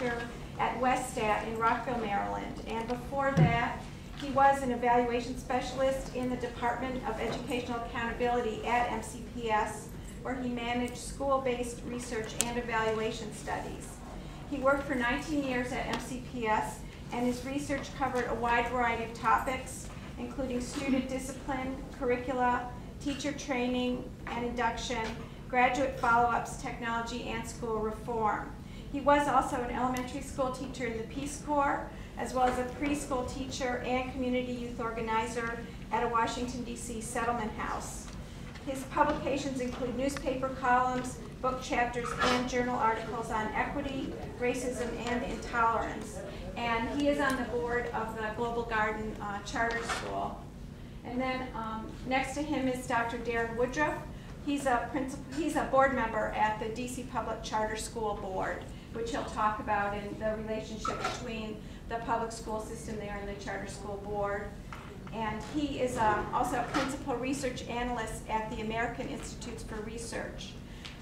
Chapter at Westat in Rockville, Maryland. And before that, he was an evaluation specialist in the Department of Educational Accountability at MCPS, where he managed school-based research and evaluation studies. He worked for 19 years at MCPS, and his research covered a wide variety of topics, including student discipline, curricula, teacher training and induction, graduate follow-ups, technology, and school reform. He was also an elementary school teacher in the Peace Corps, as well as a preschool teacher and community youth organizer at a Washington, D.C. settlement house. His publications include newspaper columns, book chapters, and journal articles on equity, racism, and intolerance. And he is on the board of the Global Garden Charter School. And then next to him is Dr. Darren Woodruff. He's a board member at the DC Public Charter School Board, which he'll talk about in the relationship between the public school system there and the charter school board. And he is also a principal research analyst at the American Institutes for Research.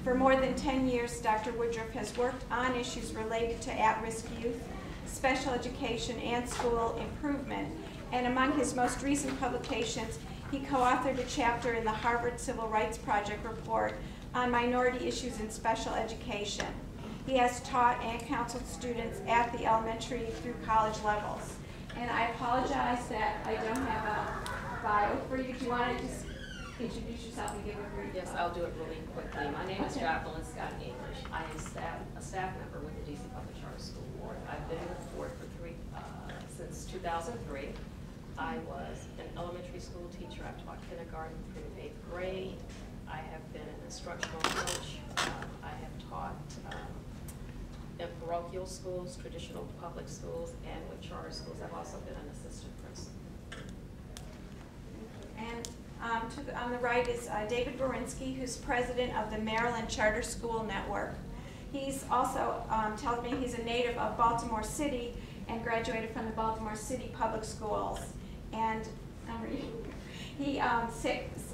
For more than 10 years, Dr. Woodruff has worked on issues related to at-risk youth, special education, and school improvement. And among his most recent publications, he co-authored a chapter in the Harvard Civil Rights Project report on minority issues in special education. He has taught and counseled students at the elementary through college levels. And I apologize that I don't have a bio for you. Do you want to just introduce yourself and give a brief? Yes, I'll do it really quickly. My name is Jacqueline Scott English. I am a staff member with the DC Public Charter School Board. I've been with the board since 2003. I was an elementary school teacher. I've taught kindergarten through 8th grade. I have been an instructional coach. I have taught in parochial schools, traditional public schools, and with charter schools. I've also been an assistant principal. And on the right is David Borinsky, who's president of the Maryland Charter School Network. He's also, tells me he's a native of Baltimore City and graduated from the Baltimore City Public Schools. And he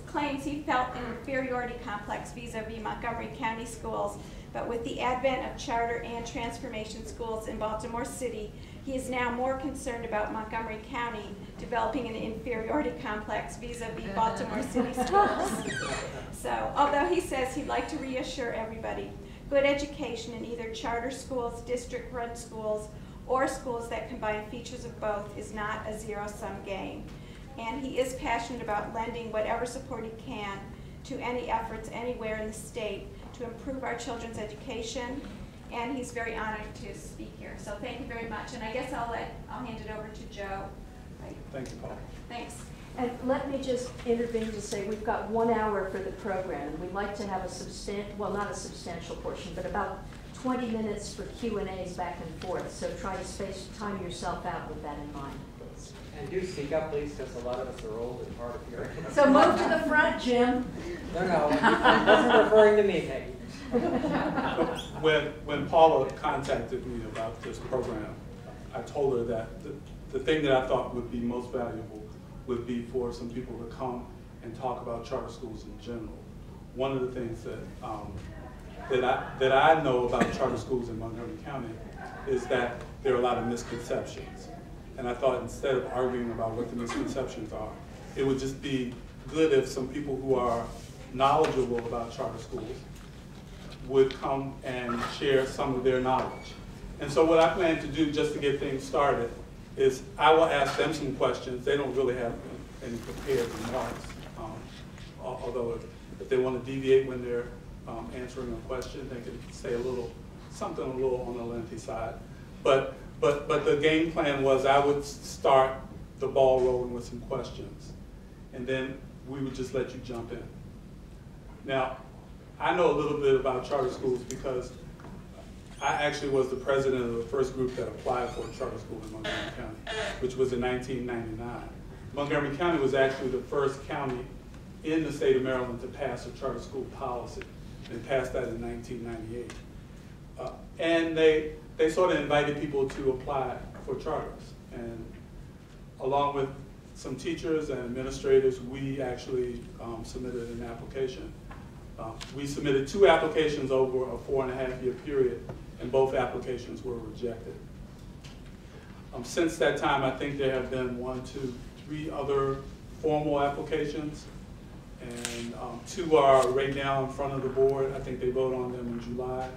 claims he felt an inferiority complex vis-a-vis Montgomery County schools, but with the advent of charter and transformation schools in Baltimore City, he is now more concerned about Montgomery County developing an inferiority complex vis-a-vis Baltimore City schools. So, although he says he'd like to reassure everybody, good education in either charter schools, district-run schools, or schools that combine features of both is not a zero-sum game. And he is passionate about lending whatever support he can to any efforts anywhere in the state to improve our children's education, and he's very honored to speak here. So thank you very much, and I guess I'll hand it over to Joe. Right. Thank you, Paul. Thanks. And let me just intervene to say we've got 1 hour for the program, and we'd like to have a not a substantial portion, but about 20 minutes for Q&As back and forth. So try to time yourself out with that in mind, please. And do speak up, please, because a lot of us are old and hard of hearing. So move to the front, Jim. No, I wasn't referring to me, Peggy. When Paula contacted me about this program, I told her that the thing that I thought would be most valuable would be for some people to come and talk about charter schools in general. One of the things that I know about charter schools in Montgomery County is that there are a lot of misconceptions. And I thought instead of arguing about what the misconceptions are, it would just be good if some people who are knowledgeable about charter schools would come and share some of their knowledge. And so what I plan to do, just to get things started, is I will ask them some questions. They don't really have any prepared remarks, although if they want to deviate when they're answering a question, they could say something a little on the lengthy side. But the game plan was I would start the ball rolling with some questions, and then we would just let you jump in. Now, I know a little bit about charter schools because I actually was the president of the first group that applied for a charter school in Montgomery County, which was in 1999. Montgomery County was actually the first county in the state of Maryland to pass a charter school policy. They passed that in 1998. And they sort of invited people to apply for charters. And along with some teachers and administrators, we actually submitted an application. We submitted 2 applications over a 4.5-year period, and both applications were rejected. Since that time, I think there have been 1, 2, 3 other formal applications, and 2 are right now in front of the board. I think they vote on them in July.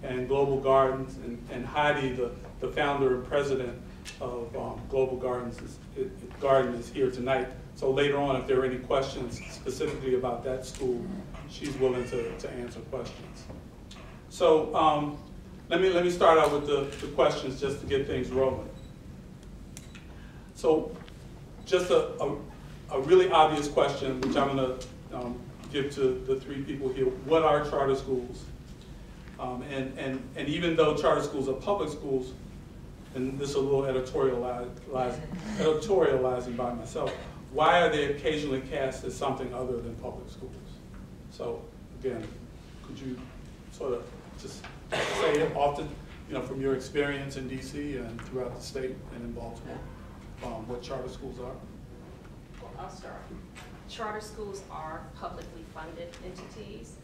And Global Gardens, and Heidi, the founder and president of Global Gardens, is here tonight. So later on, if there are any questions specifically about that school, she's willing to answer questions. So let me start out with the questions just to get things rolling. So just a really obvious question, which I'm going to give to the 3 people here. What are charter schools? And even though charter schools are public schools, and this is a little editorializing by myself, why are they occasionally cast as something other than public schools? So again, could you sort of just say it often, from your experience in DC and throughout the state and in Baltimore, what charter schools are? Well, I'll start. Charter schools are publicly funded entities.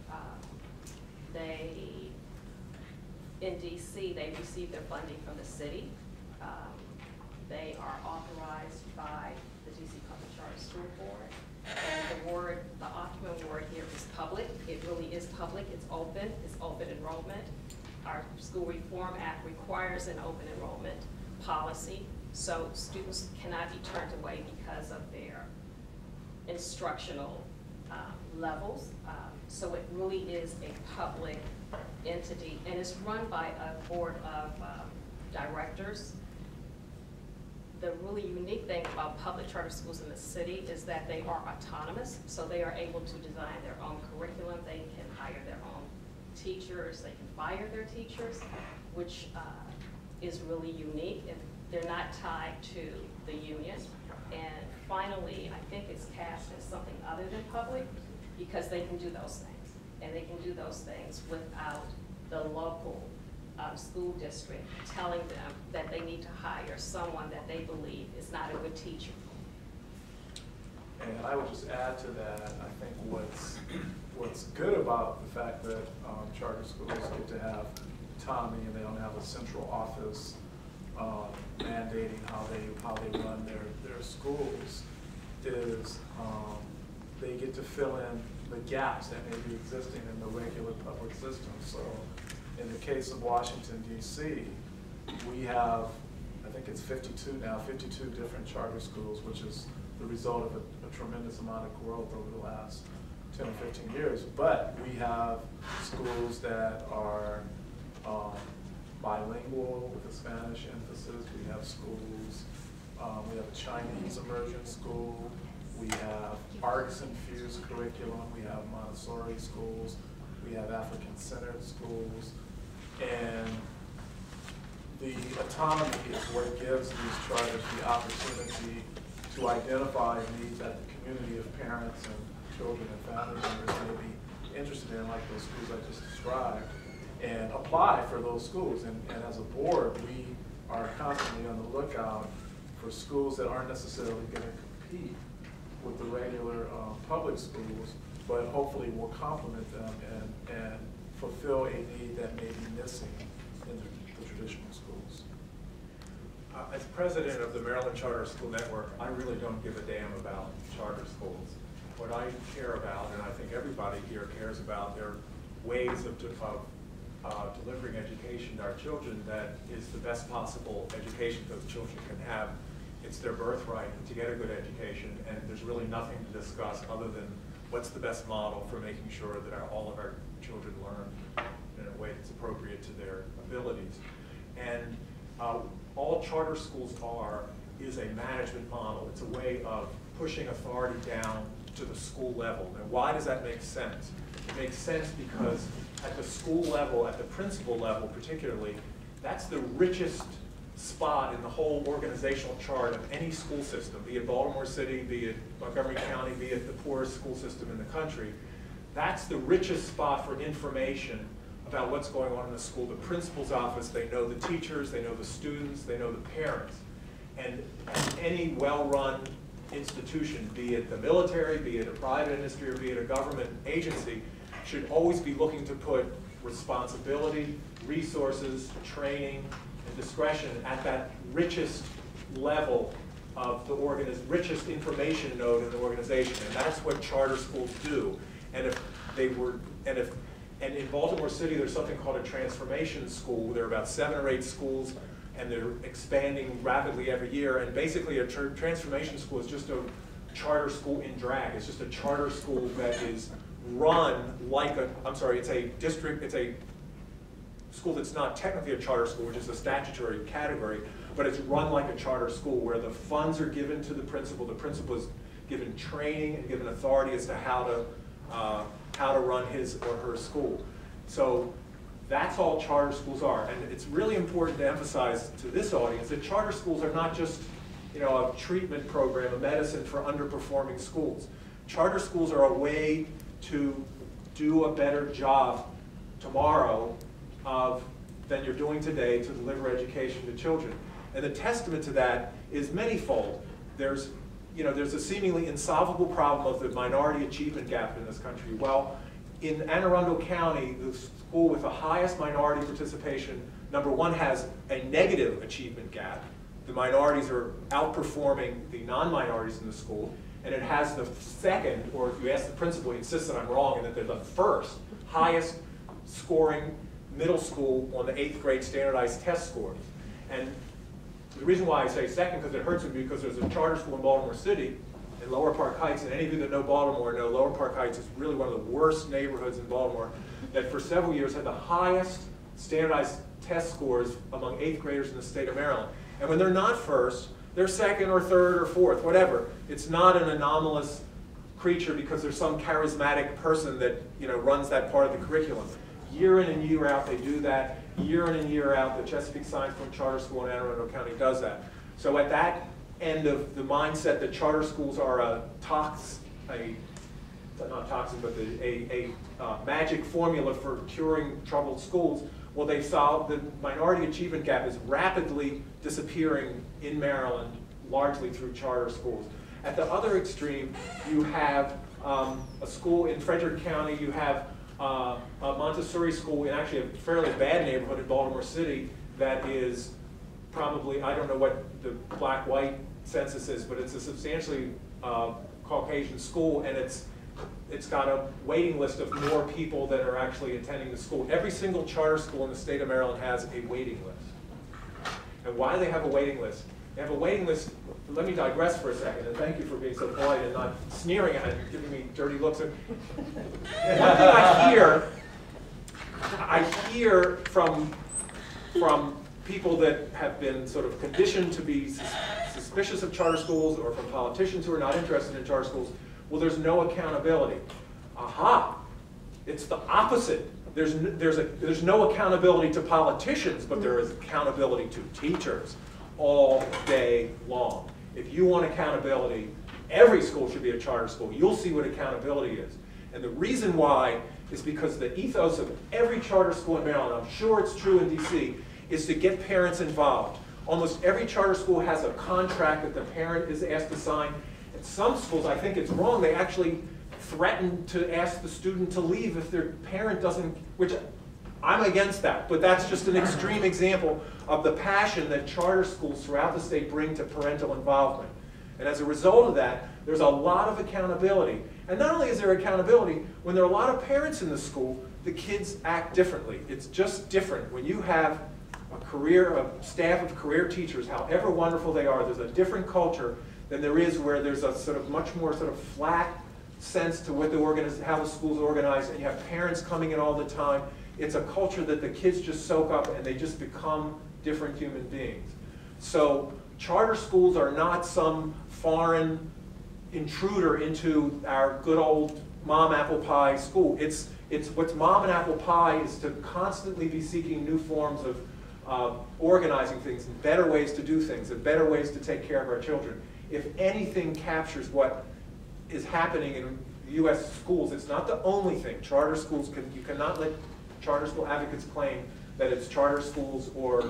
In DC, they receive their funding from the city. They are authorized by the DC Public Charter School Board. And the Optimum word here is public. It really is public. It's open enrollment. Our School Reform Act requires an open enrollment policy, so students cannot be turned away because of their instructional levels. So it really is a public entity, and it's run by a board of directors. The really unique thing about public charter schools in the city is that they are autonomous, so they are able to design their own curriculum. They can hire their own teachers, they can fire their teachers, which is really unique, and they're not tied to the union. And finally, I think it's cast as something other than public because they can do those things, and they can do those things without the local school district telling them that they need to hire someone that they believe is not a good teacher. And I would just add to that, I think what's good about the fact that charter schools get to have autonomy and they don't have a central office mandating how they run their schools is they get to fill in the gaps that may be existing in the regular public system. So in the case of Washington, D.C., we have, I think it's 52 now, 52 different charter schools, which is the result of a tremendous amount of growth over the last 10 or 15 years. But we have schools that are bilingual with a Spanish emphasis. We have schools, we have a Chinese immersion school. We have arts-infused curriculum. We have Montessori schools. We have African-centered schools. And the autonomy is what gives these charters the opportunity to identify needs that the community of parents and children and family members may be interested in, like those schools I just described, and apply for those schools. And as a board, we are constantly on the lookout for schools that aren't necessarily going to compete with the regular public schools, but hopefully will complement them and fulfill a need that may be missing in the traditional schools. As president of the Maryland Charter School Network, I really don't give a damn about charter schools. What I care about, and I think everybody here cares about, there are ways of delivering education to our children that is the best possible education those children can have. It's their birthright to get a good education, and there's really nothing to discuss other than what's the best model for making sure that all of our children learn in a way that's appropriate to their abilities. And all charter schools is a management model. It's a way of pushing authority down to the school level. And why does that make sense? It makes sense because at the school level, at the principal level particularly, that's the richest spot in the whole organizational chart of any school system, be it Baltimore City, be it Montgomery County, be it the poorest school system in the country. That's the richest spot for information about what's going on in the school. The principal's office, they know the teachers, they know the students, they know the parents. And any well-run institution, be it the military, be it a private industry, or be it a government agency, should always be looking to put responsibility, resources, training, and discretion at that richest level of the richest information node in the organization, and that's what charter schools do. And if they were, and in Baltimore City, there's something called a transformation school. There are about 7 or 8 schools, and they're expanding rapidly every year. And basically, a transformation school is just a charter school in drag. It's just a charter school that is run like a, it's a school that's not technically a charter school, which is a statutory category, but it's run like a charter school where the funds are given to the principal is given training and given authority as to how to run his or her school. So that's all charter schools are. And it's really important to emphasize to this audience that charter schools are not just a treatment program, a medicine for underperforming schools. Charter schools are a way to do a better job tomorrow than you're doing today to deliver education to children. And the testament to that is manyfold. There's a seemingly insolvable problem of the minority achievement gap in this country. Well, in Anne Arundel County, the school with the highest minority participation, number 1, has a negative achievement gap. The minorities are outperforming the non-minorities in the school, and it has the second, or if you ask the principal, he insists that I'm wrong, and that they're the first highest scoring middle school on the 8th grade standardized test scores. And the reason why I say second, because it hurts me, because there's a charter school in Baltimore City, in Lower Park Heights, and any of you that know Baltimore know Lower Park Heights is really one of the worst neighborhoods in Baltimore, that for several years had the highest standardized test scores among 8th graders in the state of Maryland. And when they're not first, they're second or third or fourth, whatever. It's not an anomalous creature because there's some charismatic person that runs that part of the curriculum. Year in and year out, they do that. Year in and year out, the Chesapeake Science Point Charter School in Anne Arundel County does that. So at that end of the mindset that charter schools are a magic formula for curing troubled schools, well, they've solved the minority achievement gap is rapidly disappearing in Maryland, largely through charter schools. At the other extreme, you have a school in Frederick County, you have a Montessori school in actually a fairly bad neighborhood in Baltimore City that is probably, I don't know what the black-white census is, but it's a substantially Caucasian school, and it's got a waiting list of more people that are actually attending the school. Every single charter school in the state of Maryland has a waiting list. And why do they have a waiting list? They have a waiting list. Let me digress for a second, and thank you for being so polite and not sneering at me, giving me dirty looks. One thing I hear from people that have been sort of conditioned to be suspicious of charter schools, or from politicians who are not interested in charter schools, well, there's no accountability. Aha! It's the opposite. There's no accountability to politicians, but there is accountability to teachers all day long. If you want accountability, every school should be a charter school. You'll see what accountability is. And the reason why is because the ethos of every charter school in Maryland, I'm sure it's true in DC, is to get parents involved. Almost every charter school has a contract that the parent is asked to sign. At some schools, I think it's wrong, they actually threaten to ask the student to leave if their parent doesn't, which I'm against that, but that's just an extreme example of the passion that charter schools throughout the state bring to parental involvement. And as a result of that, there's a lot of accountability. And not only is there accountability, when there are a lot of parents in the school, the kids act differently. It's just different. When you have a staff of career teachers, however wonderful they are, there's a different culture than there is where there's a sort of much more sort of flat sense to what how the school's organized, and you have parents coming in all the time. It's a culture that the kids just soak up and they just become different human beings. So charter schools are not some foreign intruder into our good old mom apple pie school. It's what's mom and apple pie is to constantly be seeking new forms of organizing things and better ways to do things and better ways to take care of our children. If anything captures what is happening in U.S. schools, it's not the only thing. Charter schools, you cannot let charter school advocates claim that it's charter schools or,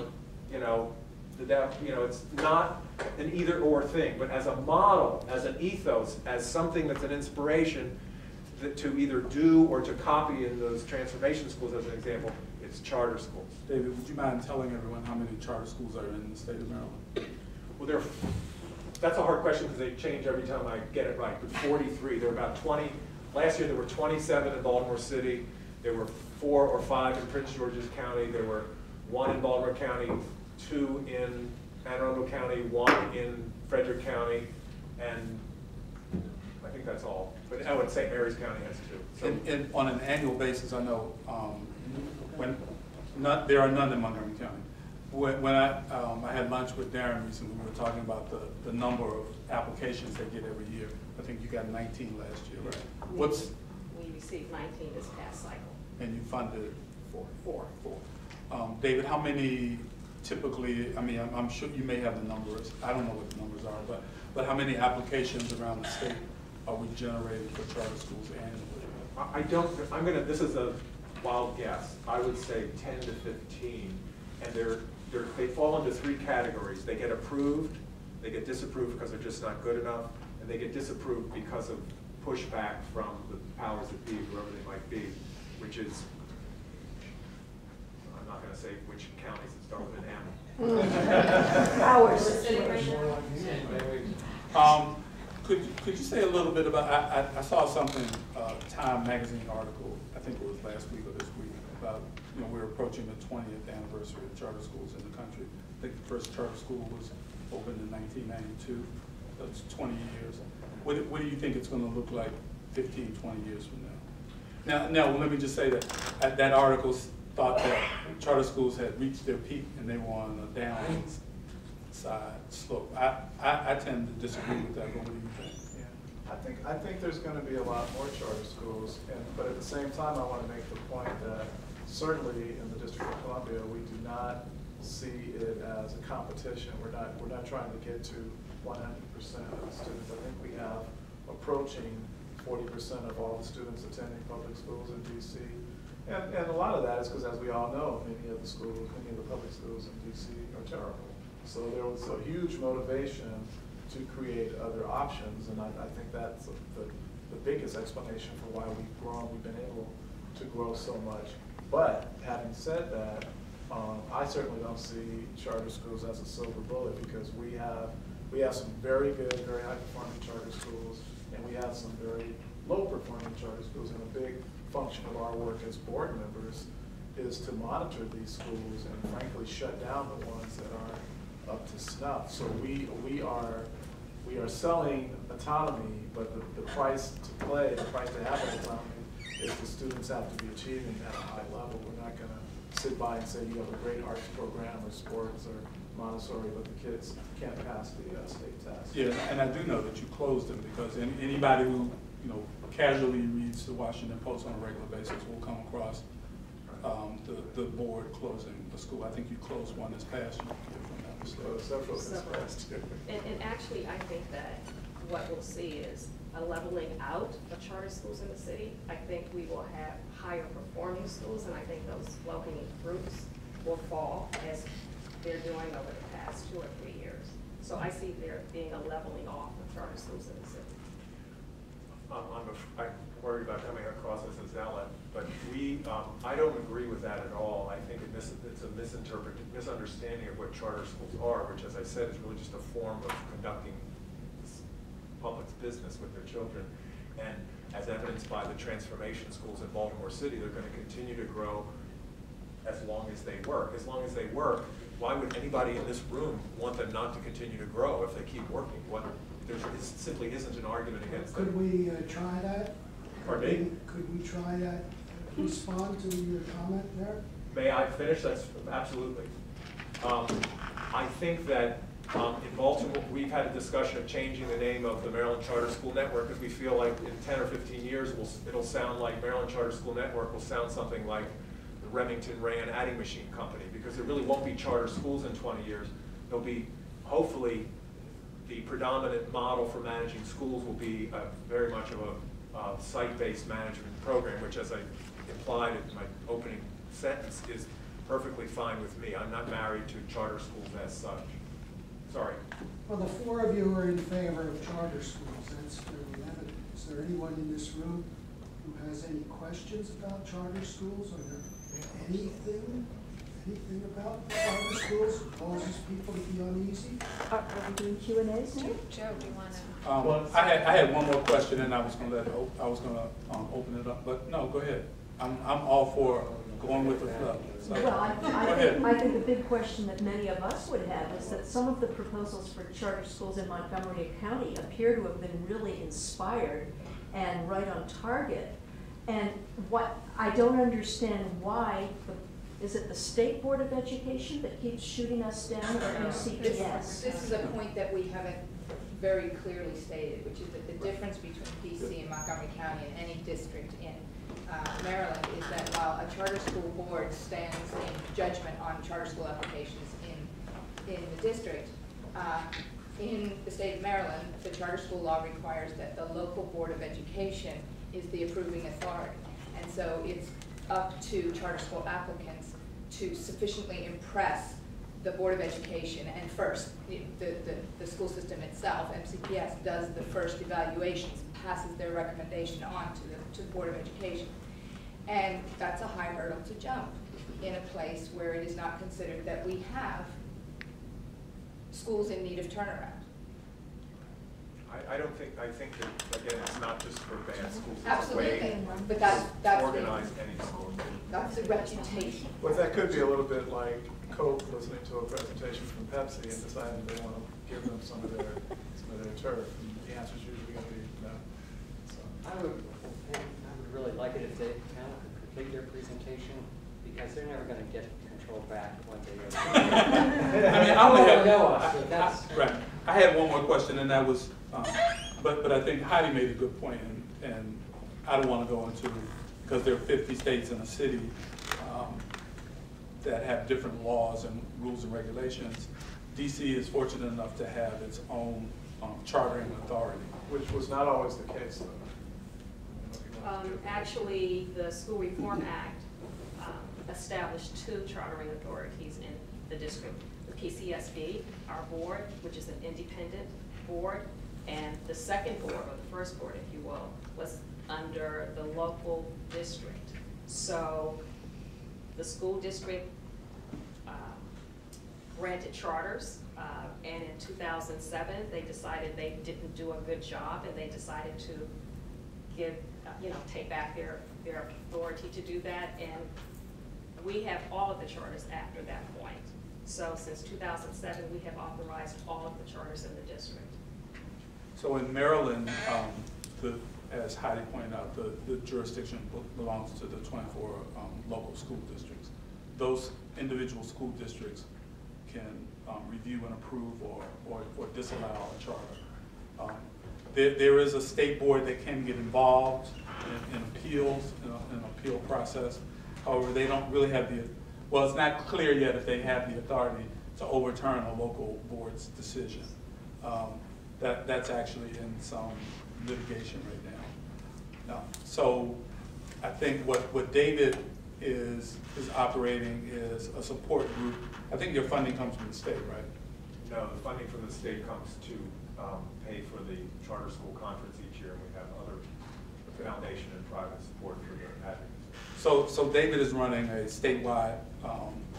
it's not an either or thing, but as a model, as an ethos, as something that's an inspiration, to either do or to copy in those transformation schools, as an example, it's charter schools. David, would you mind telling everyone how many charter schools are in the state of Maryland? Well, that's a hard question because they change every time I get it right, but 43. There were about 20. Last year there were 27 in Baltimore City. There were 4 or 5 in Prince George's County. There were 1 in Baltimore County, 2 in Anne Arundel County, 1 in Frederick County, and I think that's all. But I would say Mary's County has 2. So, And on an annual basis, I know there are none in Montgomery County. When I had lunch with Darren recently, we were talking about the number of applications they get every year. I think you got 19 last year, right? We received 19 this past cycle. And you funded 4. David, how many typically, I mean, I'm sure you may have the numbers, I don't know what the numbers are, but how many applications around the state are we generating for charter schools annually? this is a wild guess. I would say 10 to 15, and they fall into 3 categories. They get approved, they get disapproved because they're just not good enough, and they get disapproved because of pushback from the powers that be, whoever they might be, which is, I'm not going to say which counties it start with an M. Hours. Could you say a little bit about, I saw something, Time magazine article, I think it was last week or this week, about, we're approaching the 20th anniversary of charter schools in the country. I think the first charter school was opened in 1992. That's 20 years. What do you think it's going to look like 15, 20 years from now? Now, let me just say that that article thought that charter schools had reached their peak and they were on a downside slope. I tend to disagree with that, but what do you think? I think there's going to be a lot more charter schools, but at the same time, I want to make the point that certainly in the District of Columbia, we do not see it as a competition. We're not trying to get to 100% of the students. I think we have approaching 40% of all the students attending public schools in DC. And a lot of that is because, as we all know, many of the public schools in DC are terrible. So there was a huge motivation to create other options, and I think that's the biggest explanation for why we've been able to grow so much. But having said that, I certainly don't see charter schools as a silver bullet, because we have some very good, very high-performing charter schools, and we have some very low-performing charter schools, and a big function of our work as board members is to monitor these schools and frankly shut down the ones that aren't up to snuff. So we are selling autonomy, but the price to play, the price to have an autonomy, is the students have to be achieving at a high level. We're not going to sit by and say you have a great arts program or sports or Montessori, but the kids can't pass the state test. Yeah, and I do know that you closed them, because anybody who casually reads the Washington Post on a regular basis will come across the board closing the school. I think you closed one this past year, if I'm not mistaken. Several this past year. And actually, I think that what we'll see is a leveling out of charter schools in the city. I think we will have higher performing schools, and I think those low-hanging fruits will fall as they're doing over the past 2 or 3 years. So I see there being a leveling off of charter schools in the city. I'm worried about coming across as a zealot, but I don't agree with that at all. I think it's a misunderstanding of what charter schools are, which, as I said, is really just a form of conducting public's business with their children. And as evidenced by the transformation schools in Baltimore City, they're going to continue to grow as long as they work. As long as they work, why would anybody in this room want them not to continue to grow if they keep working? There simply isn't an argument against that. Could we try that? Pardon me? Could we try that, respond to your comment there? May I finish? That's absolutely. I think that in Baltimore, we've had a discussion of changing the name of the Maryland Charter School Network, because we feel like in 10 or 15 years, it'll sound like Maryland Charter School Network will sound something like the Remington Rand Adding Machine Company, because there really won't be charter schools in 20 years. There'll be, hopefully, the predominant model for managing schools will be very much of a site-based management program, which, as I implied in my opening sentence, is perfectly fine with me. I'm not married to charter schools as such. Sorry. Well, the 4 of you are in favor of charter schools. That's fairly evident. Is there anyone in this room who has any questions about charter schools? Are there anything about charter schools that causes people to be uneasy? Are we doing Q&As now? Joe, do you want to? I had one more question, and I was going to open it up, but no, go ahead. I'm all for going with the flow. So, Well, go ahead. I think the big question that many of us would have is that some of the proposals for charter schools in Montgomery County appear to have been really inspired and right on target. And what I don't understand why, is it the State Board of Education that keeps shooting us down, or MCPS? This is a point that we haven't very clearly stated, which is that the difference between PC and Montgomery County and any district in Maryland is that while a charter school board stands in judgment on charter school applications in the district, in the state of Maryland, the charter school law requires that the local board of education is the approving authority. And so it's up to charter school applicants to sufficiently impress the Board of Education, and first, the school system itself, MCPS, does the first evaluations, passes their recommendation on to the Board of Education. And that's a high hurdle to jump in a place where it is not considered that we have schools in need of turnaround. I think that, again, it's not just for bad schools. It's Absolutely, a way but that's to organize any school. that's the reputation. But that could be a little bit like Coke listening to a presentation from Pepsi and deciding they want to give them some of their turf. And the answer is usually going to be no. So. I would really like it if they kind of complete their presentation, because they're never going to get control back one day or another. I mean, I only have, know us, but that's right. I had one more question, and that was, but I think Heidi made a good point, and I don't want to go into, because there are 50 states in a city that have different laws and rules and regulations. DC is fortunate enough to have its own chartering authority. Which was not always the case, though. Actually, the School Reform Act established two chartering authorities in the district. The PCSB, our board, which is an independent board, and the second board, or the first board, if you will, was under the local district. So the school district granted charters, and in 2007, they decided they didn't do a good job, and they decided to give, take back their authority to do that, and we have all of the charters after that point. So since 2007, we have authorized all of the charters in the district. So in Maryland, as Heidi pointed out, the jurisdiction belongs to the 24 local school districts. Those individual school districts can review and approve or disallow a charter. There is a state board that can get involved in appeals, in an appeal process. However, they don't really have well, it's not clear yet if they have the authority to overturn a local board's decision. That's actually in some litigation right now. So I think what David is operating is a support group. I think your funding comes from the state, right? No, the funding from the state comes to pay for the charter school conference each year, and we have other foundation and private support for the advocacy. So David is running a statewide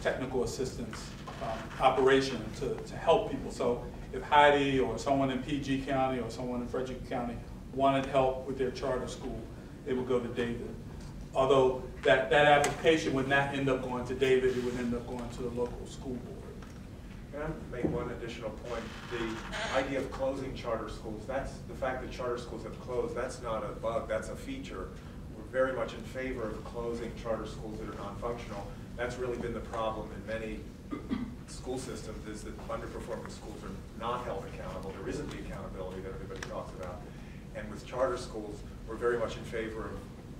technical assistance operation to help people. So if Heidi or someone in PG County or someone in Frederick County wanted help with their charter school, they would go to David. Although that application would not end up going to David, it would end up going to the local school board. Can I make one additional point? The idea of closing charter schools, that's the fact that charter schools have closed, that's not a bug, that's a feature. We're very much in favor of closing charter schools that are non-functional. That's really been the problem in many school systems, is that underperforming schools are not held accountable. There isn't the accountability that everybody talks about. And with charter schools, we're very much in favor of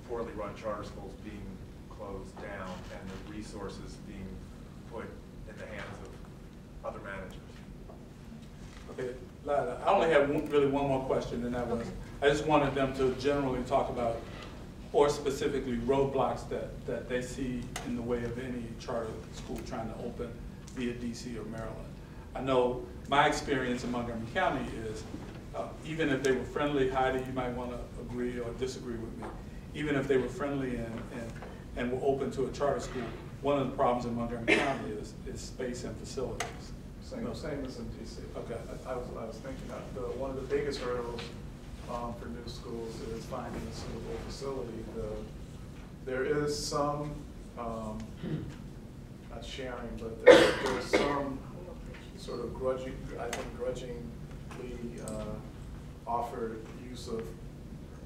poorly run charter schools being closed down and the resources being put in the hands of other managers. Okay, I only have really one more question, and that was, I just wanted them to generally talk about, or specifically roadblocks that they see in the way of any charter school trying to open via DC or Maryland. I know my experience in Montgomery County is, even if they were friendly, Heidi, you might want to agree or disagree with me, even if they were friendly and were open to a charter school, one of the problems in Montgomery County is space and facilities. Same as in DC. Okay. I was thinking that one of the biggest hurdles for new schools is finding a suitable facility. There is some, not sharing, but there's some sort of grudgingly offered use of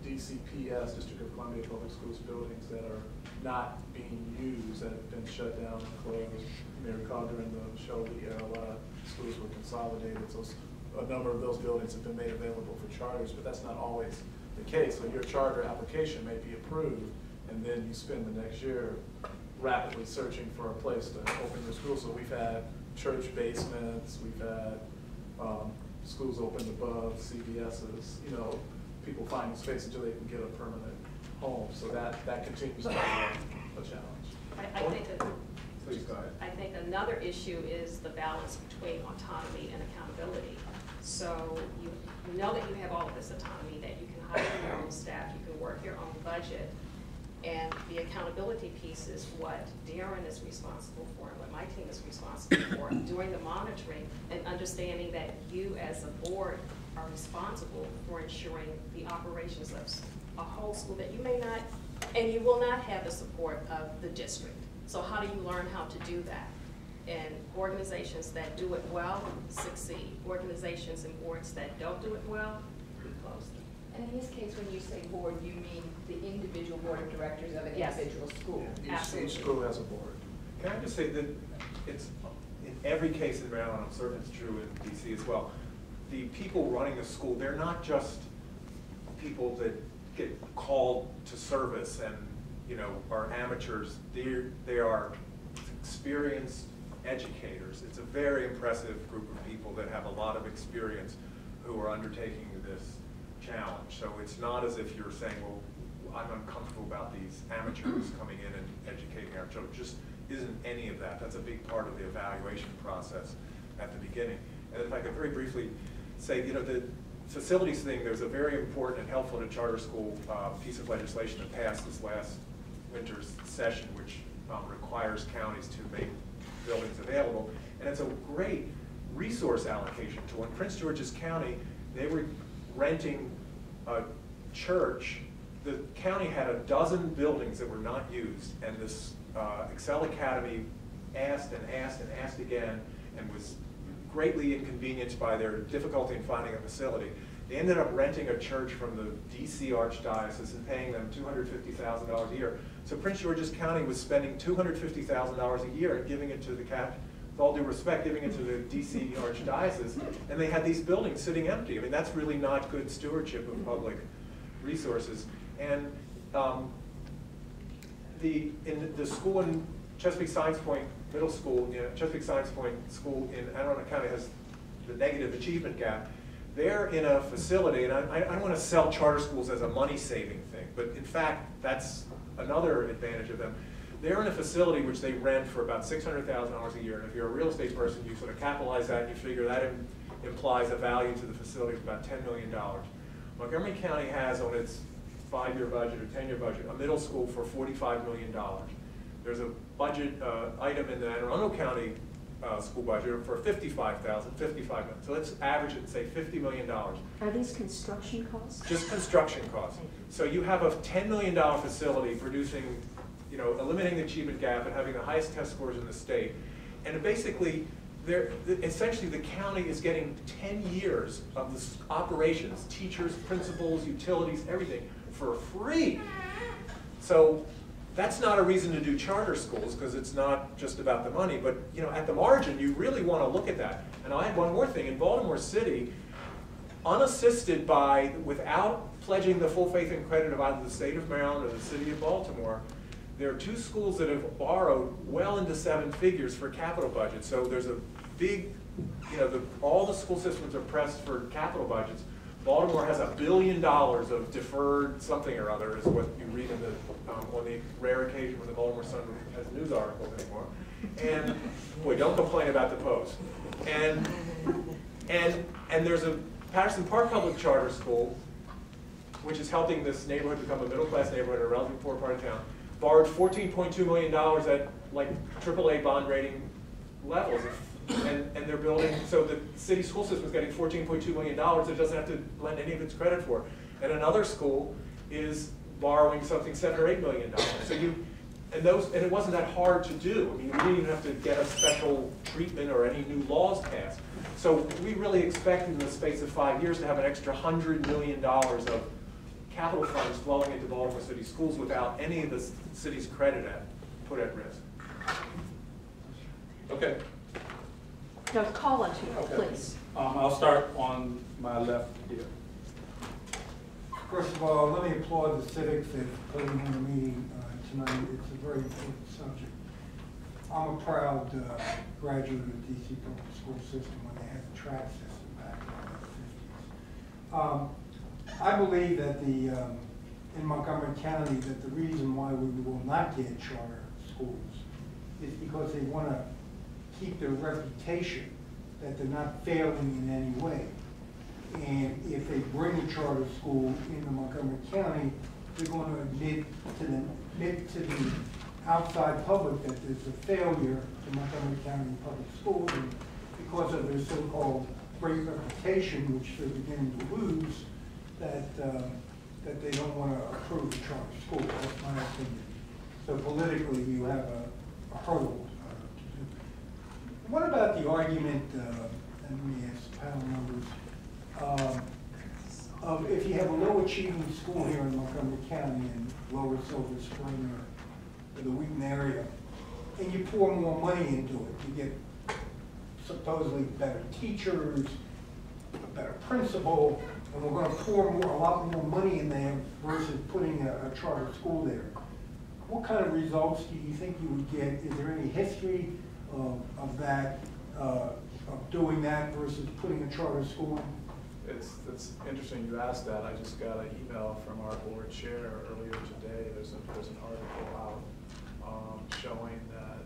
DCPS, District of Columbia Public Schools buildings that are not being used, that have been shut down and closed. You may recall during the Shelby era, a lot of schools were consolidated, so a number of those buildings have been made available for charters, but that's not always the case. So your charter application may be approved, and then you spend the next year rapidly searching for a place to open your school. So we've had church basements, we've had schools opened above CVS's, people finding space until they can get a permanent home. So that continues to be a challenge. I think that, Please go ahead. I think another issue is the balance between autonomy and accountability. So you know that you have all of this autonomy, that you can hire your own staff, you can work your own budget, and the accountability piece is what Darren is responsible for and what my team is responsible for, doing the monitoring and understanding that you as a board are responsible for ensuring the operations of a whole school that you may not, and you will not have the support of the district. So how do you learn how to do that? And organizations that do it well succeed. Organizations and boards that don't do it well, we close them. And in this case, when you say board, you mean the individual board of directors of an Yes. individual school? Absolutely. Each school has a board. Can I just say that it's, in every case in Maryland, I'm certain it's true in DC as well, the people running the school, they're not just people that get called to service and, are amateurs. They are experienced educators. It's a very impressive group of people that have a lot of experience who are undertaking this challenge. So it's not as if you're saying, well, I'm uncomfortable about these amateurs coming in and educating our children. Just isn't any of that. That's a big part of the evaluation process at the beginning. And if I could very briefly say, the facilities thing, there's a very important and helpful to charter school piece of legislation that passed this last winter's session, which requires counties to make buildings available. And it's a great resource allocation tool. In Prince George's County, they were renting a church. The county had a dozen buildings that were not used, and this Excel Academy asked and asked and asked again, and was greatly inconvenienced by their difficulty in finding a facility. They ended up renting a church from the DC Archdiocese and paying them $250,000 a year. So Prince George's County was spending $250,000 a year and giving it to the with all due respect, giving it to the DC Archdiocese, and they had these buildings sitting empty. I mean, that's really not good stewardship of public resources. And in the school in Chesapeake Science Point Middle School, Chesapeake Science Point School in Anne Arundel County has the negative achievement gap. They're in a facility, and I don't want to sell charter schools as a money-saving thing, but in fact, that's another advantage of them. They're in a facility which they rent for about $600,000 a year, and if you're a real estate person, you sort of capitalize that, and you figure that implies a value to the facility of about $10 million. Montgomery County has on its 5-year budget or 10-year budget a middle school for $45 million. There's a budget item in the Anne Arundel County school budget for $55 million. So let's average it and say $50 million. Are these construction costs? Just construction costs. So you have a $10 million facility producing, eliminating the achievement gap and having the highest test scores in the state. And basically, essentially the county is getting 10 years of the operations, teachers, principals, utilities, everything, for free. So that's not a reason to do charter schools, because it's not just about the money, but at the margin, you really want to look at that. And I'll add one more thing. In Baltimore City, unassisted by, without pledging the full faith and credit of either the state of Maryland or the city of Baltimore, there are 2 schools that have borrowed well into 7 figures for capital budgets. So there's a big, all the school systems are pressed for capital budgets. Baltimore has $1 billion of deferred something or other, is what you read in the, on the rare occasion when the Baltimore Sun has news articles anymore. And boy, don't complain about the Post. And there's a Patterson Park Public Charter School which is helping this neighborhood become a middle-class neighborhood, a relatively poor part of town, borrowed $14.2 million at like AAA bond rating levels. And they're building, so the city school system is getting $14.2 million it doesn't have to lend any of its credit for. And another school is borrowing something $7 or $8 million. So and it wasn't that hard to do. I mean, we didn't even have to get a special treatment or any new laws passed. So we really expect in the space of 5 years to have an extra $100 million of capital funds flowing into Baltimore City schools without any of the city's credit put at risk. Okay. No, call on to, Okay. please. I'll start on my left here. First of all, let me applaud the Civic for putting on the meeting tonight. It's a very important subject. I'm a proud graduate of the DC public school system when they had the track system back in the 50s. I believe that in Montgomery County that the reason why we will not get charter schools is because they want to keep their reputation that they're not failing in any way. And if they bring a charter school into Montgomery County, they're going to admit to the outside public that there's a failure to Montgomery County public schools, and because of their so-called great reputation, which they're beginning to lose, that they don't want to approve a charter school. That's my opinion. So politically, you have a hurdle to do. What about the argument, and let me ask the panel members, of if you have a low achieving school here in Montgomery County and Lower Silver Spring or the Wheaton area, and you pour more money into it, you get supposedly better teachers, a better principal, and we're going to pour a lot more money in there versus putting a charter school there. What kind of results do you think you would get? Is there any history of that, of doing that versus putting a charter school in? It's interesting you asked that. I just got an email from our board chair earlier today. There's an article out showing that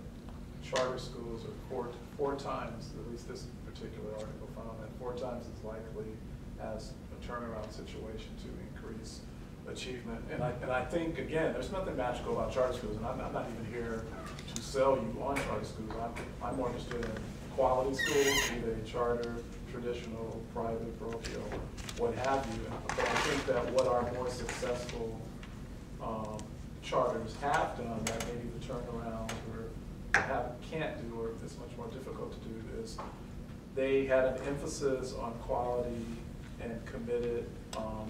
charter schools are four times, at least this particular article found that 4 times as likely as a turnaround situation to increase achievement. And I think, again, there's nothing magical about charter schools, and I'm not even here to sell you on charter schools. I'm more interested in quality schools, be they charter, traditional, private, parochial, what have you. But I think that what our more successful charters have done that maybe the turnaround can't do, or it's much more difficult to do, is they had an emphasis on quality and committed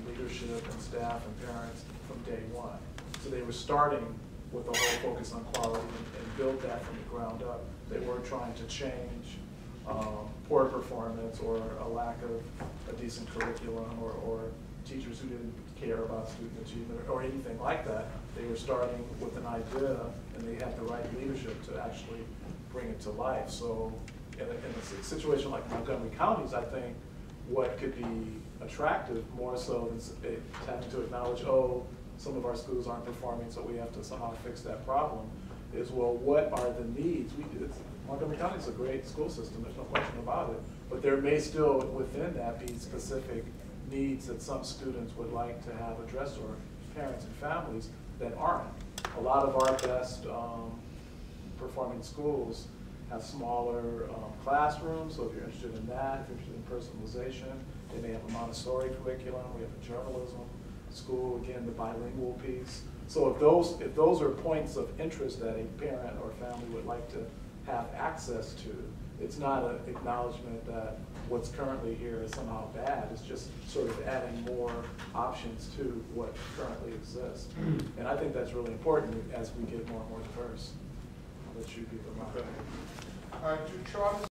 leadership and staff and parents from day one. So they were starting with a whole focus on quality and built that from the ground up. They weren't trying to change poor performance or a lack of a decent curriculum or teachers who didn't care about student achievement or anything like that. They were starting with an idea, and they had the right leadership to actually bring it to life. So in a situation like Montgomery County's, I think what could be attractive more so than having to acknowledge, oh, some of our schools aren't performing, so we have to somehow fix that problem, is, well, what are the needs? Montgomery County is a great school system, there's no question about it, but there may still within that be specific needs that some students would like to have addressed, or parents and families that aren't. A lot of our best performing schools have smaller classrooms, so if you're interested in that, if you're interested in personalization, they may have a Montessori curriculum, we have a journalism school, again, the bilingual piece. So if those are points of interest that a parent or family would like to have access to, it's not an acknowledgement that what's currently here is somehow bad. It's just sort of adding more options to what currently exists. And I think that's really important as we get more and more diverse. I'll let you be the moderator. Do charters